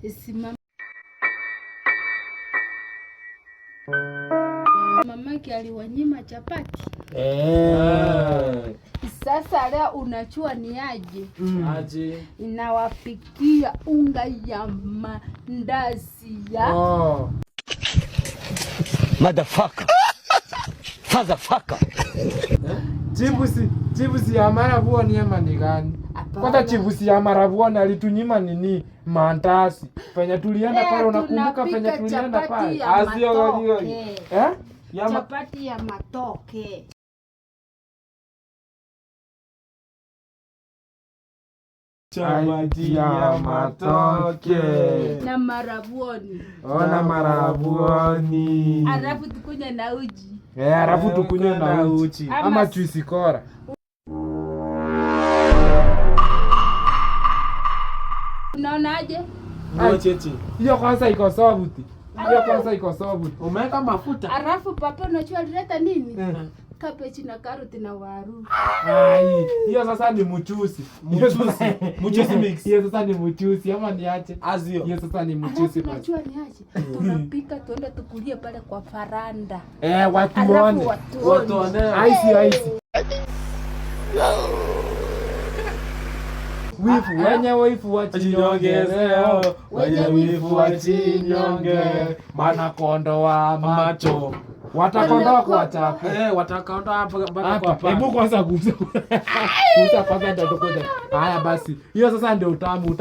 Simama. Mamake aliwanyima chapati. Sasa leo unachua ni aje? Aje. Inawapikia unga ya mandazi ya. Motherfucker. Fatherfucker. Chibusi ya Marabuoni ama ni gani? Kwanza chibusi ya Marabuoni alitunyima nini? Mandazi. Fanya tulienda pale, unakumbuka fanya tulienda pale? Asio ya chapati ya matoke. Chapati ya matoke. Na Marabuoni. Ona Marabuoni. Alafu tukunywe na uji. Alafu tukunywe na uji. Ama chuisikora. Unaonaje? Hiyo kwanza iko sobuti. Umeweka mafuta. Alafu papa unachua alileta nini? Kabeji na karoti na waru. Hiyo sasa ni mchuzi. Mchuzi mix. Hiyo sasa ni mchuzi ama niache? Azio. Hiyo sasa ni mchuzi basi. Unachua niache? Tunapika tuende tukulie pale kwa faranda. Watu waone. Watu waone. Aisi. Wifu, wenye wifu wachinyongezeo, wenye wifu wachinyonge, manakondoa macho. Watakondoa kwa chapo. Watakondoa mpaka kwa paa. Hebu kwanza kuuza kwanza ndio tukoje. Haya basi. Hiyo sasa ndio utamu.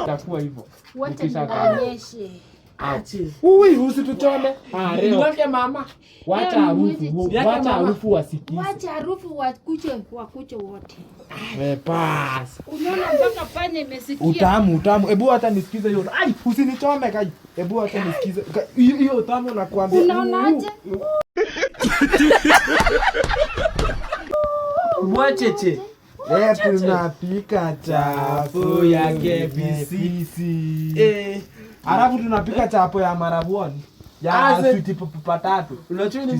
Itakuwa hivyo. Wacha nionyeshe. Usituchome. Niweke mama. Wacha harufu wasikize. Wacha harufu wakuche wote. Pass. Unaona mpaka panya imesikia. Utamu. Hebu hata nisikize hiyo. Usinichome kai. Hebu hata nisikize. Hiyo utamu nakwambia. Unaonaje? Mwacheche. Tunapika chapo ya KBC. Alafu tunapika chapo ya Marabuoni. Ya sweet potato. Unajua ni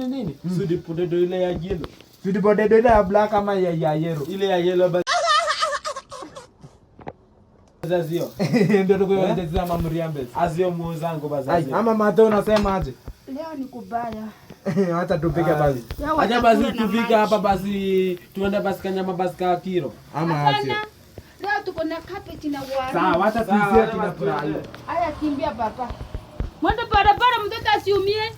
nini? Sweet potato ile ya yellow. Sweet potato ile ya black ama ya yellow. Ile ya yellow basi. Azio. Ndio tukoelezea mama Mriambes. Azio muozangu basi. Ama Mateo unasema aje? Leo ni kubaya. Acha tupike basi. Acha basi tupike hapa basi. Tuende basi kanyama basi ka kilo. Ama aje. Leo tuko na cabbage na waru. Sawa, hata tusia tunafurahi. Haya kimbia baba. Mwende barabara mtoto asiumie.